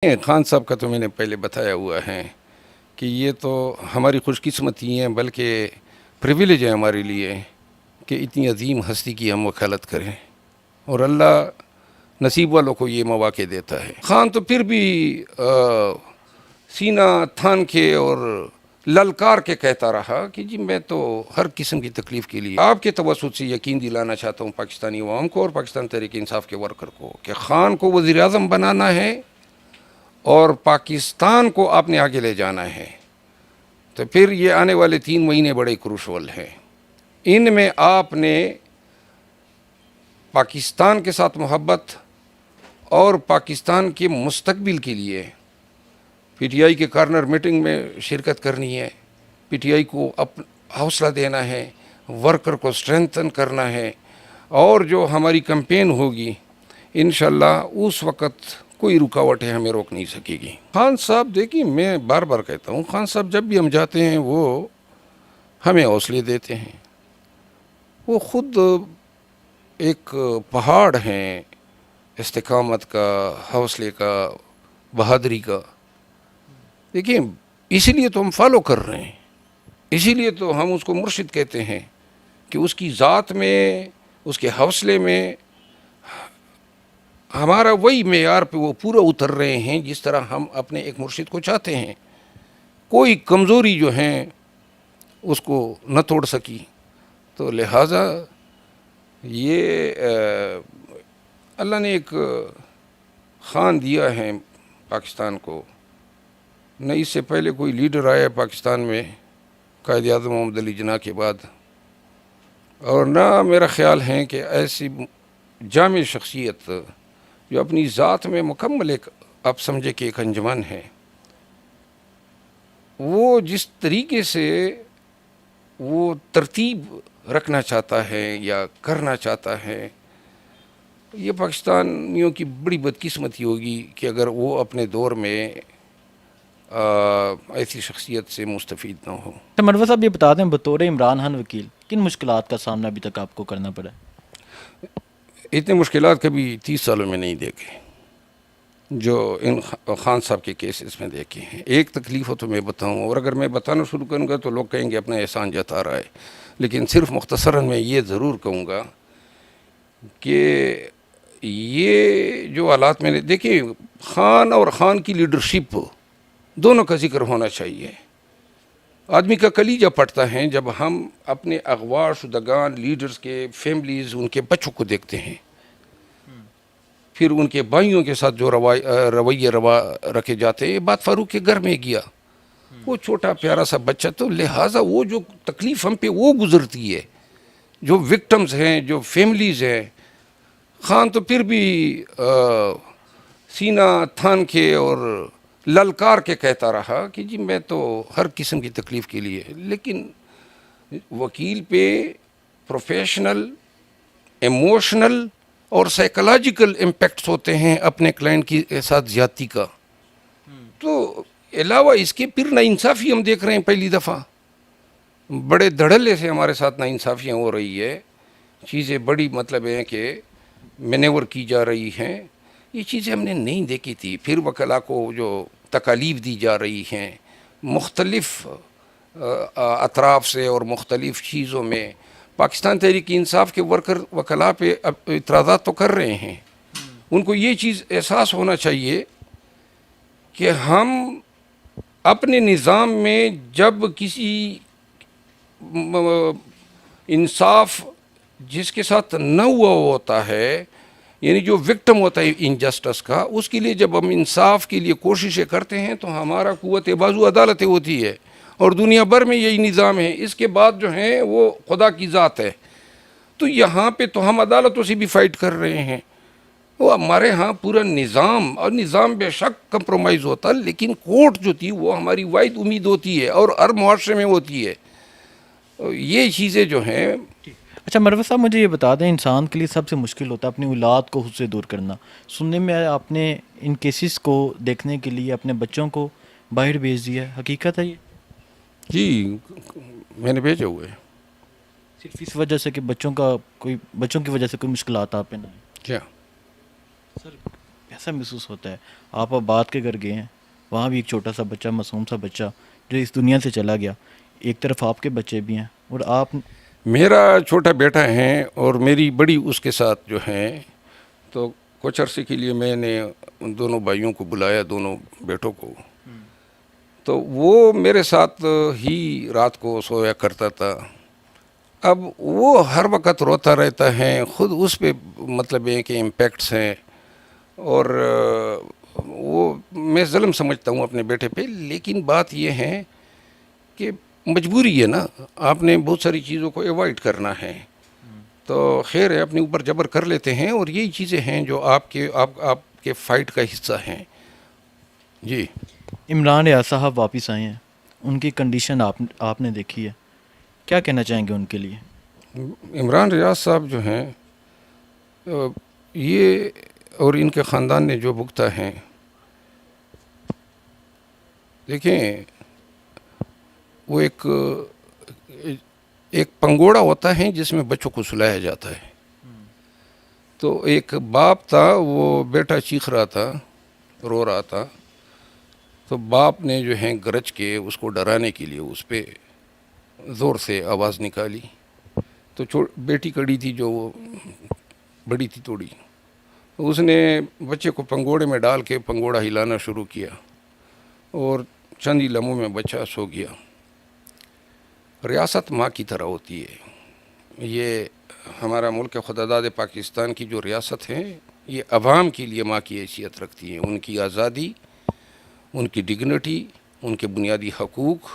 خان صاحب کا تو میں نے پہلے بتایا ہوا ہے کہ یہ تو ہماری خوش قسمتی ہیں، بلکہ پریویلیج ہے ہمارے لیے کہ اتنی عظیم ہستی کی ہم وکالت کریں، اور اللہ نصیب والوں کو یہ مواقع دیتا ہے۔ خان تو پھر بھی سینہ تھان کے اور للکار کے کہتا رہا کہ جی میں تو ہر قسم کی تکلیف کے لیے آپ کے توسط سے یقین دلانا چاہتا ہوں پاکستانی عوام کو اور پاکستان تحریک انصاف کے ورکر کو کہ خان کو وزیر اعظم بنانا ہے اور پاکستان کو آپ نے آگے لے جانا ہے۔ تو پھر یہ آنے والے 3 مہینے بڑے کروشل ہیں، ان میں آپ نے پاکستان کے ساتھ محبت اور پاکستان کے مستقبل کے لیے پی ٹی آئی کے کارنر میٹنگ میں شرکت کرنی ہے، پی ٹی آئی کو حوصلہ دینا ہے، ورکر کو اسٹرینتھن کرنا ہے، اور جو ہماری کمپین ہوگی انشاءاللہ اس وقت کوئی رکاوٹ ہے ہمیں روک نہیں سکے گی۔ خان صاحب دیکھیے، میں بار بار کہتا ہوں، خان صاحب جب بھی ہم جاتے ہیں وہ ہمیں حوصلے دیتے ہیں، وہ خود ایک پہاڑ ہیں استقامت کا، حوصلے کا، بہادری کا۔ دیکھیں، اسی لیے تو ہم فالو کر رہے ہیں، اسی لیے تو ہم اس کو مرشد کہتے ہیں کہ اس کی ذات میں، اس کے حوصلے میں ہمارا وہی معیار پہ وہ پورا اتر رہے ہیں جس طرح ہم اپنے ایک مرشد کو چاہتے ہیں۔ کوئی کمزوری جو ہیں اس کو نہ توڑ سکی، تو لہٰذا یہ اللہ نے ایک خان دیا ہے پاکستان کو، نہ اس سے پہلے کوئی لیڈر آیا پاکستان میں قائد اعظم محمد علی جناح کے بعد، اور نہ میرا خیال ہے کہ ایسی جامع شخصیت جو اپنی ذات میں مکمل ایک آپ سمجھے کہ ایک انجمن ہے، وہ جس طریقے سے وہ ترتیب رکھنا چاہتا ہے یا کرنا چاہتا ہے، یہ پاکستانیوں کی بڑی بدقسمتی ہوگی کہ اگر وہ اپنے دور میں ایسی شخصیت سے مستفید نہ ہو۔ تو مروہ صاحب یہ بتا دیں، بطور عمران خان وکیل کن مشکلات کا سامنا ابھی تک آپ کو کرنا پڑا ہے؟ اتنے مشکلات کبھی 30 سالوں میں نہیں دیکھے جو ان خان صاحب کے کیسز میں دیکھے ہیں۔ ایک تکلیف ہو تو میں بتاؤں، اور اگر میں بتانا شروع کروں گا تو لوگ کہیں گے اپنا احسان جتا رہا ہے، لیکن صرف مختصراً میں یہ ضرور کہوں گا کہ یہ جو حالات میں نے دیکھے، خان اور خان کی لیڈرشپ دونوں کا ذکر ہونا چاہیے۔ آدمی کا کلیجہ پھٹتا ہے جب ہم اپنے اغوا شدگان لیڈرز کے فیملیز، ان کے بچوں کو دیکھتے ہیں، پھر ان کے بھائیوں کے ساتھ جو رویے رکھے جاتے ہیں۔ یہ بات فاروق کے گھر میں گیا، وہ چھوٹا پیارا سا بچہ، تو لہٰذا وہ جو تکلیف ہم پہ وہ گزرتی ہے، جو وکٹمز ہیں، جو فیملیز ہیں۔ خان تو پھر بھی سینہ تھان کے اور للکار کے کہتا رہا کہ جی میں تو ہر قسم کی تکلیف کے لیے، لیکن وکیل پہ پروفیشنل، ایموشنل اور سائیکولوجیکل امپیکٹس ہوتے ہیں اپنے کلائنٹ کے ساتھ زیادتی کا۔ تو علاوہ اس کے پھر ناانصافی ہم دیکھ رہے ہیں، پہلی دفعہ بڑے دھڑلے سے ہمارے ساتھ ناانصافیاں ہو رہی ہے، چیزیں بڑی مطلب ہے کہ مینیور کی جا رہی ہیں، یہ چیزیں ہم نے نہیں دیکھی تھی۔ پھر وکلاء کو جو تکالیف دی جا رہی ہیں مختلف اطراف سے اور مختلف چیزوں میں، پاکستان تحریک انصاف کے ورکر وکلاء پہ اعتراضات تو کر رہے ہیں، ان کو یہ چیز احساس ہونا چاہیے کہ ہم اپنے نظام میں جب کسی انصاف جس کے ساتھ نہ ہوا ہوتا ہے، یعنی جو وکٹم ہوتا ہے انجسٹس کا، اس کے لیے جب ہم انصاف کے لیے کوششیں کرتے ہیں تو ہمارا قوت بازو عدالتیں ہوتی ہے، اور دنیا بھر میں یہی نظام ہے۔ اس کے بعد جو ہیں وہ خدا کی ذات ہے۔ تو یہاں پہ تو ہم عدالتوں سے بھی فائٹ کر رہے ہیں، وہ ہمارے ہاں پورا نظام، اور نظام بے شک کمپرومائز ہوتا، لیکن کورٹ جو تھی وہ ہماری واحد امید ہوتی ہے اور ہر معاشرے میں ہوتی ہے۔ یہ چیزیں جو ہیں۔ اچھا مروہ صاحب، مجھے یہ بتا دیں، انسان کے لیے سب سے مشکل ہوتا ہے اپنی اولاد کو خود سے دور کرنا۔ سننے میں آیا آپ نے ان کیسز کو دیکھنے کے لیے اپنے بچوں کو باہر بھیج دیا ہے، حقیقت ہے یہ؟ جی میں نے بھیجا ہوا ہے۔ صرف اس وجہ سے کہ بچوں کی وجہ سے کوئی مشکلات آپ پہ نہ آئیں؟ کیا سر کیسا محسوس ہوتا ہے؟ آپ آباد کے گھر گئے ہیں، وہاں بھی ایک چھوٹا سا بچہ، معصوم سا بچہ جو اس دنیا سے چلا گیا، ایک طرف آپ کے بچے بھی ہیں اور آپ میرا چھوٹا بیٹا ہے اور میری بڑی اس کے ساتھ جو ہیں، تو کچھ عرصے کے لیے میں نے ان دونوں بھائیوں کو بلایا، دونوں بیٹوں کو، تو وہ میرے ساتھ ہی رات کو سویا کرتا تھا. اب وہ ہر وقت روتا رہتا ہے، خود اس پہ مطلب ہے کہ امپیکٹس ہیں، اور وہ میں ظلم سمجھتا ہوں اپنے بیٹے پہ. لیکن بات یہ ہے کہ مجبوری ہے نا، آپ نے بہت ساری چیزوں کو ایوائڈ کرنا ہے، تو خیر ہے، اپنے اوپر جبر کر لیتے ہیں، اور یہی چیزیں ہیں جو آپ کے فائٹ کا حصہ ہیں. جی. عمران ریاض صاحب واپس آئے ہیں، ان کی کنڈیشن آپ نے دیکھی ہے، کیا کہنا چاہیں گے ان کے لیے؟ عمران ریاض صاحب جو ہیں، یہ اور ان کے خاندان نے جو بھگتا ہے، دیکھیں وہ ایک پنگوڑا ہوتا ہے جس میں بچوں کو سلایا جاتا ہے. تو ایک باپ تھا، وہ بیٹا چیخ رہا تھا، رو رہا تھا، تو باپ نے جو ہے گرج کے اس کو ڈرانے کے لیے اس پہ زور سے آواز نکالی. تو بیٹی کڑی تھی جو وہ بڑی تھی تھوڑی، اس نے بچے کو پنگوڑے میں ڈال کے پنگوڑا ہلانا شروع کیا، اور چند ہی لمحوں میں بچہ سو گیا. ریاست ماں کی طرح ہوتی ہے. یہ ہمارا ملک خداداد پاکستان کی جو ریاست ہے، یہ عوام کے لیے ماں کی حیثیت رکھتی ہے. ان کی آزادی، ان کی ڈگنیٹی، ان کے بنیادی حقوق،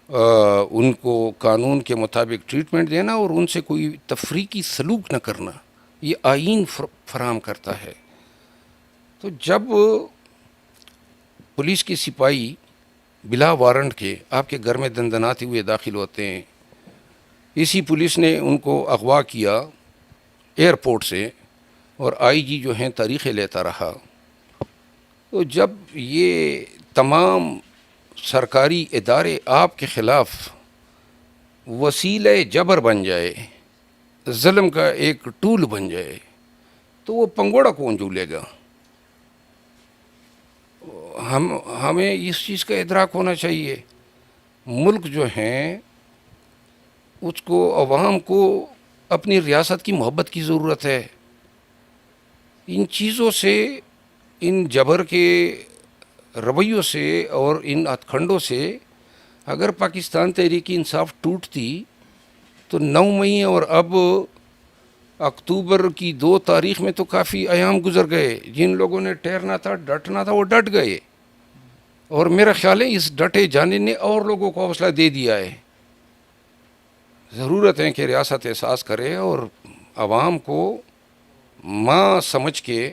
ان کو قانون کے مطابق ٹریٹمنٹ دینا، اور ان سے کوئی تفریقی سلوک نہ کرنا، یہ آئین فراہم کرتا ہے. تو جب پولیس کے سپاہی بلا وارنٹ کے آپ کے گھر میں دندناتے ہوئے داخل ہوتے ہیں، اسی پولیس نے ان کو اغوا کیا ایئرپورٹ سے، اور آئی جی جو ہیں تاریخیں لیتا رہا. تو جب یہ تمام سرکاری ادارے آپ کے خلاف وسیلہ جبر بن جائے، ظلم کا ایک ٹول بن جائے، تو وہ پنگوڑا کون جھولے گا؟ ہمیں اس چیز کا ادراک ہونا چاہیے. ملک جو ہیں اس کو، عوام کو اپنی ریاست کی محبت کی ضرورت ہے. ان چیزوں سے، ان جبر کے رویوں سے اور ان ہتھ کنڈوں سے اگر پاکستان تحریک انصاف ٹوٹتی تو 9 مئی اور اب اکتوبر کی 2 تاریخ میں تو کافی ایام گزر گئے. جن لوگوں نے ٹھہرنا تھا، ڈٹنا تھا، وہ ڈٹ گئے، اور میرا خیال ہے اس ڈٹے جانے نے اور لوگوں کو حوصلہ دے دیا ہے. ضرورت ہے کہ ریاست احساس کرے اور عوام کو ماں سمجھ کے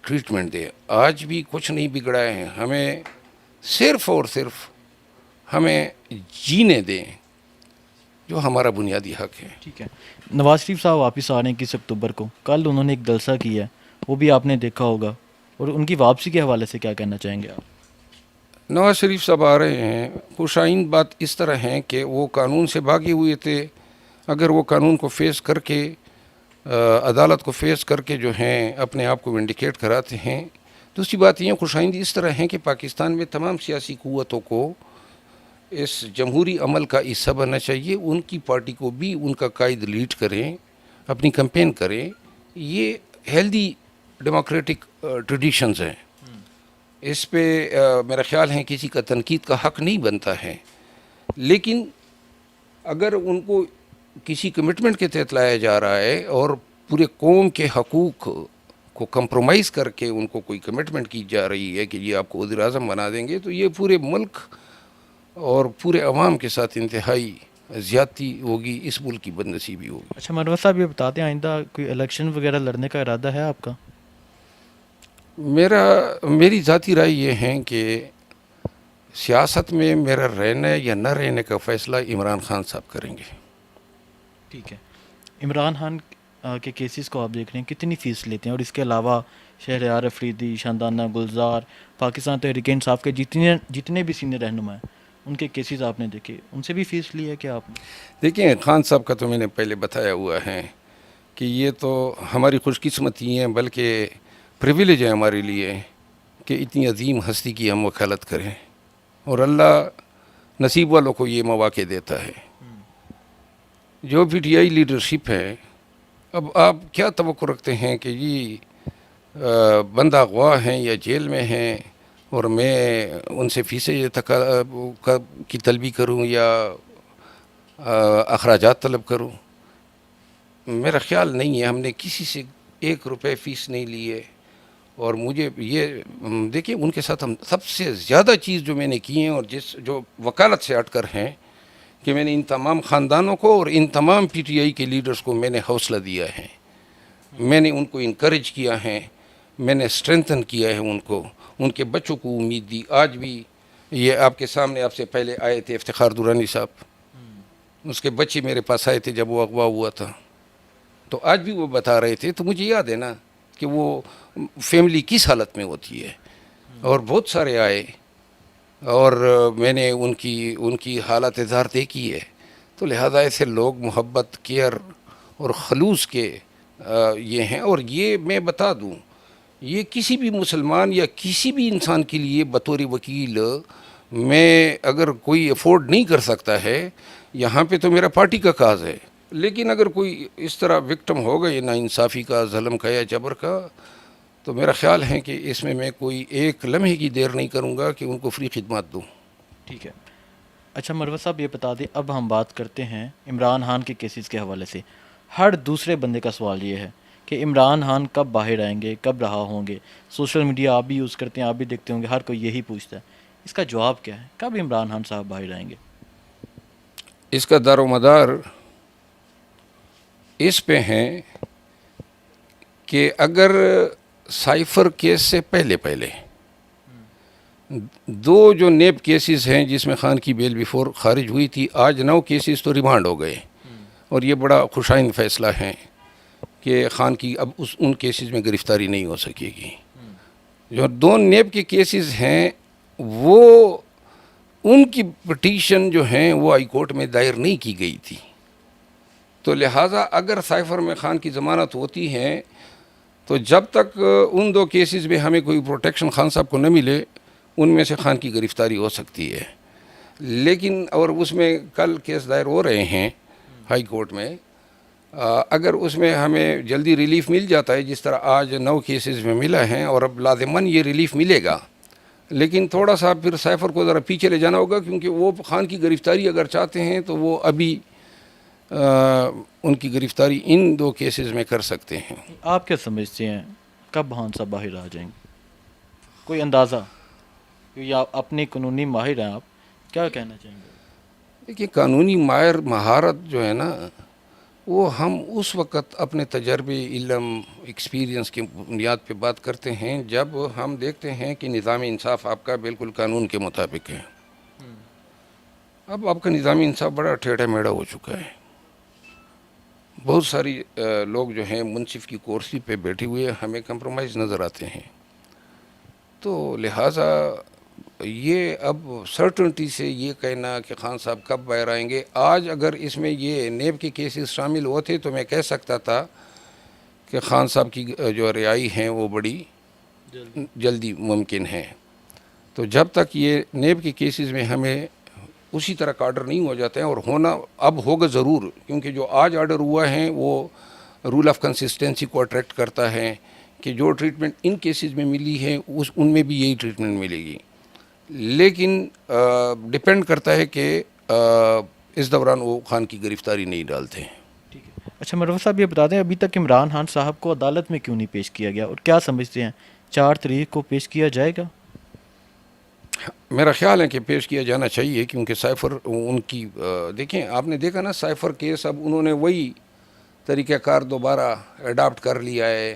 ٹریٹمنٹ دے. آج بھی کچھ نہیں بگڑا ہے، ہمیں صرف اور صرف ہمیں جینے دیں، جو ہمارا بنیادی حق ہے. ٹھیک ہے. نواز شریف صاحب واپس آ رہے ہیں 21 اکتوبر کو. کل انہوں نے ایک جلسہ کیا ہے، وہ بھی آپ نے دیکھا ہوگا، اور ان کی واپسی کے حوالے سے کیا کہنا چاہیں گے آپ؟ نواز شریف صاحب آ رہے ہیں، خوشائن بات اس طرح ہے کہ وہ قانون سے بھاگے ہوئے تھے. اگر وہ قانون کو فیس کر کے، عدالت کو فیس کر کے جو ہیں اپنے آپ کو ونڈیکیٹ کراتے ہیں. دوسری بات یہ خوشائندی اس طرح ہے کہ پاکستان میں تمام سیاسی قوتوں کو اس جمہوری عمل کا حصہ بننا چاہیے. ان کی پارٹی کو بھی ان کا قائد لیڈ کریں، اپنی کمپین کریں. یہ ہیلدی ڈیموکریٹک ٹریڈیشنز ہیں. اس پہ میرا خیال ہے کسی کا تنقید کا حق نہیں بنتا ہے. لیکن اگر ان کو کسی کمٹمنٹ کے تحت لایا جا رہا ہے اور پورے قوم کے حقوق کو کمپرومائز کر کے ان کو کوئی کمٹمنٹ کی جا رہی ہے کہ یہ آپ کو وزیر اعظم بنا دیں گے، تو یہ پورے ملک اور پورے عوام کے ساتھ انتہائی زیادتی ہوگی، اس ملک کی بدنصیبی ہوگی. اچھا مروت صاحب، یہ بتاتے ہیں آئندہ کوئی الیکشن وغیرہ لڑنے کا ارادہ ہے آپ کا؟ میری ذاتی رائے یہ ہے کہ سیاست میں میرا رہنے یا نہ رہنے کا فیصلہ عمران خان صاحب کریں گے. ٹھیک ہے. عمران خان کے کیسز کو آپ دیکھ رہے ہیں، کتنی فیس لیتے ہیں؟ اور اس کے علاوہ شہریار افریدی، شاندانہ گلزار، پاکستان تحریک انصاف کے جتنے بھی سینئر رہنما ہیں، ان کے کیسز آپ نے دیکھے، ان سے بھی فیس لی ہے کیا آپ نے؟ دیکھیں، خان صاحب کا تو میں نے پہلے بتایا ہوا ہے کہ یہ تو ہماری خوش قسمتی ہیں، بلکہ پریویلیج ہے ہمارے لیے کہ اتنی عظیم ہستی کی ہم وکالت کریں، اور اللہ نصیب والوں کو یہ مواقع دیتا ہے۔ جو پی ٹی آئی لیڈرشپ ہے، اب آپ کیا توقع رکھتے ہیں کہ جی بندہ اغوا ہیں یا جیل میں ہیں اور میں ان سے فیسیں کی طلبی کروں یا اخراجات طلب کروں؟ میرا خیال نہیں ہے، ہم نے کسی سے 1 روپے فیس نہیں لی ہے۔ اور مجھے یہ دیکھیے، ان کے ساتھ ہم سب سے زیادہ چیز جو میں نے کی ہیں اور جو وکالت سے ہٹ کر ہیں، کہ میں نے ان تمام خاندانوں کو اور ان تمام پی ٹی آئی کے لیڈرز کو میں نے حوصلہ دیا ہے، میں نے ان کو انکریج کیا ہے، میں نے اسٹرینتھن کیا ہے ان کو، ان کے بچوں کو امید دی۔ آج بھی یہ آپ کے سامنے آپ سے پہلے آئے تھے افتخار دورانی صاحب، اس کے بچے میرے پاس آئے تھے جب وہ اغوا ہوا تھا، تو آج بھی وہ بتا رہے تھے، تو مجھے یاد ہے نا کہ وہ فیملی کس حالت میں ہوتی ہے، اور بہت سارے آئے اور میں نے ان کی حالت اظہار دیکھی ہے۔ تو لہذا ایسے لوگ محبت، کیئر اور خلوص کے یہ ہیں، اور یہ میں بتا دوں، یہ کسی بھی مسلمان یا کسی بھی انسان کے لیے بطور وکیل میں اگر کوئی افورڈ نہیں کر سکتا ہے، یہاں پہ تو میرا پارٹی کا کاز ہے، لیکن اگر کوئی اس طرح وکٹم ہو گئے نا انصافی کا، ظلم کا یا جبر کا، تو میرا خیال ہے کہ اس میں کوئی 1 لمحے کی دیر نہیں کروں گا کہ ان کو فری خدمات دوں۔ ٹھیک ہے۔ اچھا مروت صاحب یہ بتا دیں، اب ہم بات کرتے ہیں عمران خان کے کیسز کے حوالے سے۔ ہر دوسرے بندے کا سوال یہ ہے کہ عمران خان کب باہر آئیں گے، کب رہا ہوں گے؟ سوشل میڈیا آپ بھی یوز کرتے ہیں، آپ بھی دیکھتے ہوں گے، ہر کوئی یہی پوچھتا ہے۔ اس کا جواب کیا ہے؟ کب عمران خان صاحب باہر آئیں گے؟ اس کا دار و مدار اس پہ ہیں کہ اگر سائفر کیس سے پہلے 2 جو نیب کیسز ہیں جس میں خان کی بیل بیفور خارج ہوئی تھی، آج 9 کیسز تو ریمانڈ ہو گئے، اور یہ بڑا خوشائند فیصلہ ہے کہ خان کی اب ان کیسز میں گرفتاری نہیں ہو سکے گی۔ جو 2 نیب کے کیسز ہیں، وہ ان کی پٹیشن جو ہیں وہ ہائی کورٹ میں دائر نہیں کی گئی تھی، تو لہٰذا اگر سائفر میں خان کی ضمانت ہوتی ہے تو جب تک ان 2 کیسز میں ہمیں کوئی پروٹیکشن خان صاحب کو نہ ملے، ان میں سے خان کی گرفتاری ہو سکتی ہے۔ لیکن اور اس میں کل کیس دائر ہو رہے ہیں ہائی کورٹ میں، اگر اس میں ہمیں جلدی ریلیف مل جاتا ہے جس طرح آج 9 کیسز میں ملا ہے، اور اب لازماً یہ ریلیف ملے گا، لیکن تھوڑا سا پھر سائفر کو ذرا پیچھے لے جانا ہوگا، کیونکہ وہ خان کی گرفتاری اگر چاہتے ہیں تو وہ ابھی ان کی گرفتاری ان 2 کیسز میں کر سکتے ہیں۔ آپ کیا سمجھتے ہیں کب خان صاحب باہر آ جائیں گے؟ کوئی اندازہ؟ یا اپنے قانونی ماہر ہیں، آپ کیا کہنا چاہیں گے؟ دیکھیے، قانونی مہارت جو ہے نا، وہ ہم اس وقت اپنے تجربے، علم، ایکسپیرینس کی بنیاد پہ بات کرتے ہیں جب ہم دیکھتے ہیں کہ نظام انصاف آپ کا بالکل قانون کے مطابق ہے۔ اب آپ کا نظام انصاف بڑا ٹیڑھا میڑھا ہو چکا ہے، بہت ساری لوگ جو ہیں منصف کی کرسی پہ بیٹھے ہوئے ہمیں کمپرومائز نظر آتے ہیں، تو لہٰذا یہ اب سرٹنٹی سے یہ کہنا کہ خان صاحب کب باہر آئیں گے، آج اگر اس میں یہ نیب کے کیسز شامل ہوتے تو میں کہہ سکتا تھا کہ خان صاحب کی جو رہائی ہیں وہ بڑی جلدی ممکن ہے۔ تو جب تک یہ نیب کے کیسز میں ہمیں اسی طرح کا آرڈر نہیں ہو جاتے ہیں، اور ہونا اب ہوگا ضرور، کیونکہ جو آج آرڈر ہوا ہے وہ رول آف کنسسٹنسی کو اٹریکٹ کرتا ہے کہ جو ٹریٹمنٹ ان کیسز میں ملی ہے ان میں بھی یہی ٹریٹمنٹ ملے گی، لیکن ڈپینڈ کرتا ہے کہ اس دوران وہ خان کی گرفتاری نہیں ڈالتے ہیں۔ ٹھیک ہے۔ اچھا مروت صاحب یہ بتا دیں، ابھی تک عمران خان صاحب کو عدالت میں کیوں نہیں پیش کیا گیا، اور کیا سمجھتے ہیں 4 تاریخ کو پیش کیا جائے گا؟ میرا خیال ہے کہ پیش کیا جانا چاہیے، کیونکہ سائفر ان کی دیکھیں، آپ نے دیکھا نا سائفر کیس، اب انہوں نے وہی طریقہ کار دوبارہ اڈاپٹ کر لیا ہے،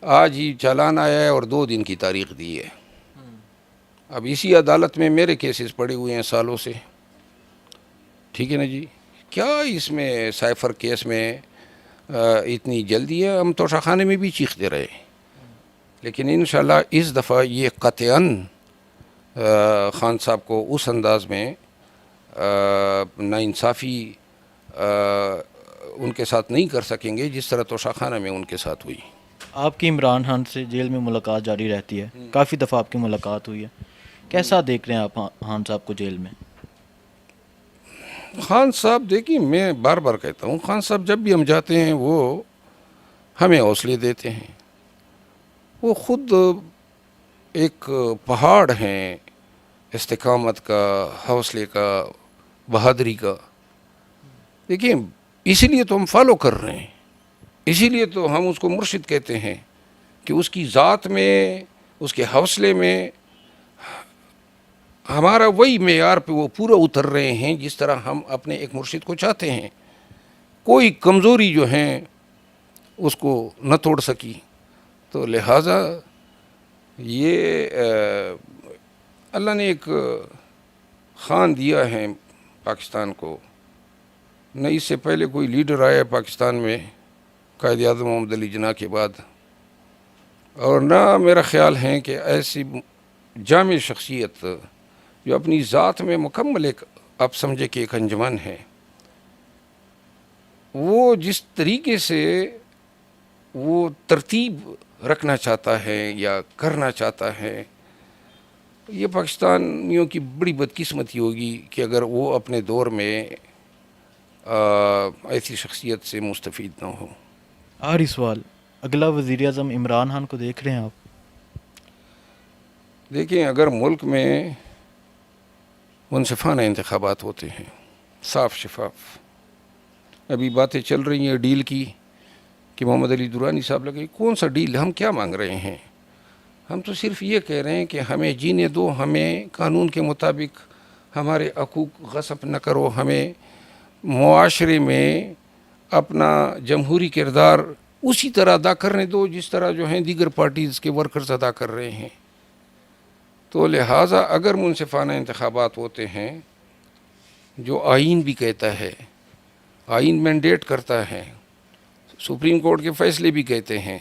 آج ہی چالان آیا ہے اور 2 دن کی تاریخ دی ہے۔ اب اسی عدالت میں میرے کیسز پڑے ہوئے ہیں سالوں سے، ٹھیک ہے نا جی، کیا اس میں سائفر کیس میں اتنی جلدی ہے؟ ہم توشہ خانے میں بھی چیختے رہے، لیکن انشاءاللہ اس دفعہ یہ قطعاً خان صاحب کو اس انداز میں ناانصافی ان کے ساتھ نہیں کر سکیں گے جس طرح توشہ خانہ میں ان کے ساتھ ہوئی۔ آپ کی عمران خان سے جیل میں ملاقات جاری رہتی ہے، کافی دفعہ آپ کی ملاقات ہوئی ہے، کیسا دیکھ رہے ہیں آپ خان صاحب کو جیل میں؟ خان صاحب دیکھیے، میں بار بار کہتا ہوں، خان صاحب جب بھی ہم جاتے ہیں وہ ہمیں حوصلے دیتے ہیں. وہ خود ایک پہاڑ ہیں استقامت کا، حوصلے کا، بہادری کا. دیکھیے اسی لیے تو ہم فالو کر رہے ہیں، اسی لیے تو ہم اس کو مرشد کہتے ہیں کہ اس کی ذات میں، اس کے حوصلے میں ہمارا وہی معیار پہ وہ پورا اتر رہے ہیں جس طرح ہم اپنے ایک مرشد کو چاہتے ہیں. کوئی کمزوری جو ہیں اس کو نہ توڑ سکی. تو لہٰذا یہ اللہ نے ایک خان دیا ہے پاکستان کو. نہ اس سے پہلے کوئی لیڈر آیا پاکستان میں قائد اعظم محمد علی جناح کے بعد، اور نہ میرا خیال ہے کہ ایسی جامع شخصیت جو اپنی ذات میں مکمل ایک آپ سمجھے کہ ایک انجمن ہے، وہ جس طریقے سے وہ ترتیب رکھنا چاہتا ہے یا کرنا چاہتا ہے، یہ پاکستانیوں کی بڑی بدقسمتی ہوگی کہ اگر وہ اپنے دور میں ایسی شخصیت سے مستفید نہ ہو. آخری سوال، اگلا وزیر اعظم عمران خان کو دیکھ رہے ہیں آپ؟ دیکھیں اگر ملک میں منصفانہ انتخابات ہوتے ہیں، صاف شفاف، ابھی باتیں چل رہی ہیں ڈیل کی کہ محمد علی درانی صاحب لگے، کون سا ڈیل؟ ہم کیا مانگ رہے ہیں؟ ہم تو صرف یہ کہہ رہے ہیں کہ ہمیں جینے دو، ہمیں قانون کے مطابق ہمارے حقوق غصب نہ کرو، ہمیں معاشرے میں اپنا جمہوری کردار اسی طرح ادا کرنے دو جس طرح جو ہیں دیگر پارٹیز کے ورکرز ادا کر رہے ہیں. تو لہٰذا اگر منصفانہ انتخابات ہوتے ہیں، جو آئین بھی کہتا ہے، آئین مینڈیٹ کرتا ہے، سپریم کورٹ کے فیصلے بھی کہتے ہیں،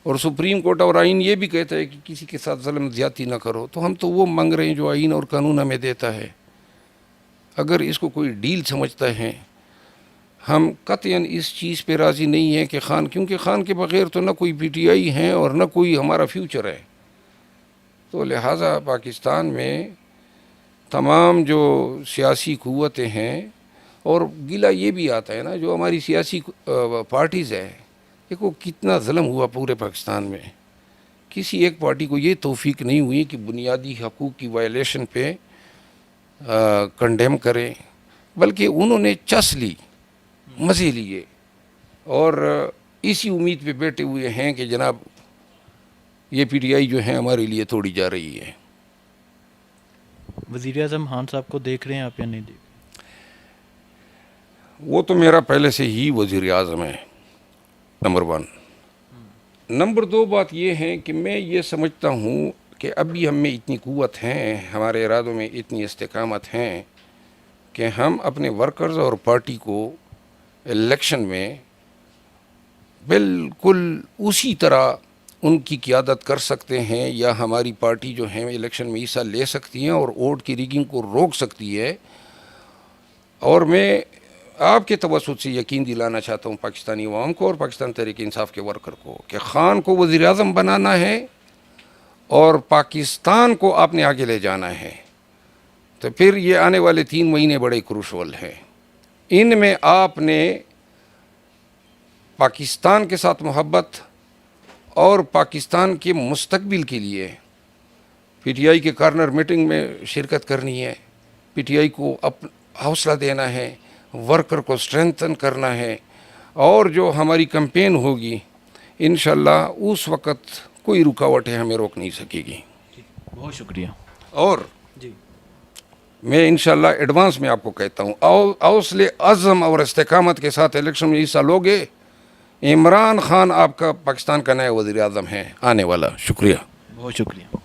اور سپریم کورٹ اور آئین یہ بھی کہتا ہے کہ کسی کے ساتھ ظلم زیادتی نہ کرو، تو ہم تو وہ مانگ رہے ہیں جو آئین اور قانون ہمیں دیتا ہے. اگر اس کو کوئی ڈیل سمجھتا ہے، ہم قطعاً اس چیز پہ راضی نہیں ہیں کہ خان، کیونکہ خان کے بغیر تو نہ کوئی پی ٹی آئی ہیں اور نہ کوئی ہمارا فیوچر ہے. تو لہٰذا پاکستان میں تمام جو سیاسی قوتیں ہیں، اور گلہ یہ بھی آتا ہے نا جو ہماری سیاسی پارٹیز ہے، دیکھو کتنا ظلم ہوا پورے پاکستان میں. کسی ایک پارٹی کو یہ توفیق نہیں ہوئی کہ بنیادی حقوق کی وائلیشن پہ کنڈیم کریں، بلکہ انہوں نے چس لی، مزے لیے، اور اسی امید پہ بیٹھے ہوئے ہیں کہ جناب یہ پی ٹی آئی جو ہے ہمارے لیے توڑی جا رہی ہے. وزیر اعظم خان صاحب کو دیکھ رہے ہیں آپ یا نہیں دیکھ؟ وہ تو میرا پہلے سے ہی وزیر اعظم ہے، نمبر 1. نمبر 2 بات یہ ہے کہ میں یہ سمجھتا ہوں کہ ابھی ہم میں اتنی قوت ہیں، ہمارے ارادوں میں اتنی استقامت ہیں کہ ہم اپنے ورکرز اور پارٹی کو الیکشن میں بالکل اسی طرح ان کی قیادت کر سکتے ہیں، یا ہماری پارٹی جو ہے الیکشن میں حصہ لے سکتی ہیں اور ووٹ کی ریگنگ کو روک سکتی ہے. اور میں آپ کے توسط سے یقین دلانا چاہتا ہوں پاکستانی عوام کو اور پاکستان تحریک انصاف کے ورکر کو کہ خان کو وزیر اعظم بنانا ہے اور پاکستان کو آپ نے آگے لے جانا ہے. تو پھر یہ آنے والے 3 مہینے بڑے کروشل ہیں. ان میں آپ نے پاکستان کے ساتھ محبت اور پاکستان کے مستقبل کے لیے پی ٹی آئی کے کارنر میٹنگ میں شرکت کرنی ہے، پی ٹی آئی کو حوصلہ دینا ہے، ورکر کو اسٹرینتھن کرنا ہے، اور جو ہماری کمپین ہوگی انشاءاللہ اس وقت کوئی رکاوٹیں ہمیں روک نہیں سکے گی. بہت شکریہ. اور جی میں انشاءاللہ ایڈوانس میں آپ کو کہتا ہوں، حوصلے عزم اور استقامت کے ساتھ الیکشن میں حصہ لوگے، عمران خان آپ کا پاکستان کا نیا وزیر اعظم ہے آنے والا. شکریہ. بہت شکریہ.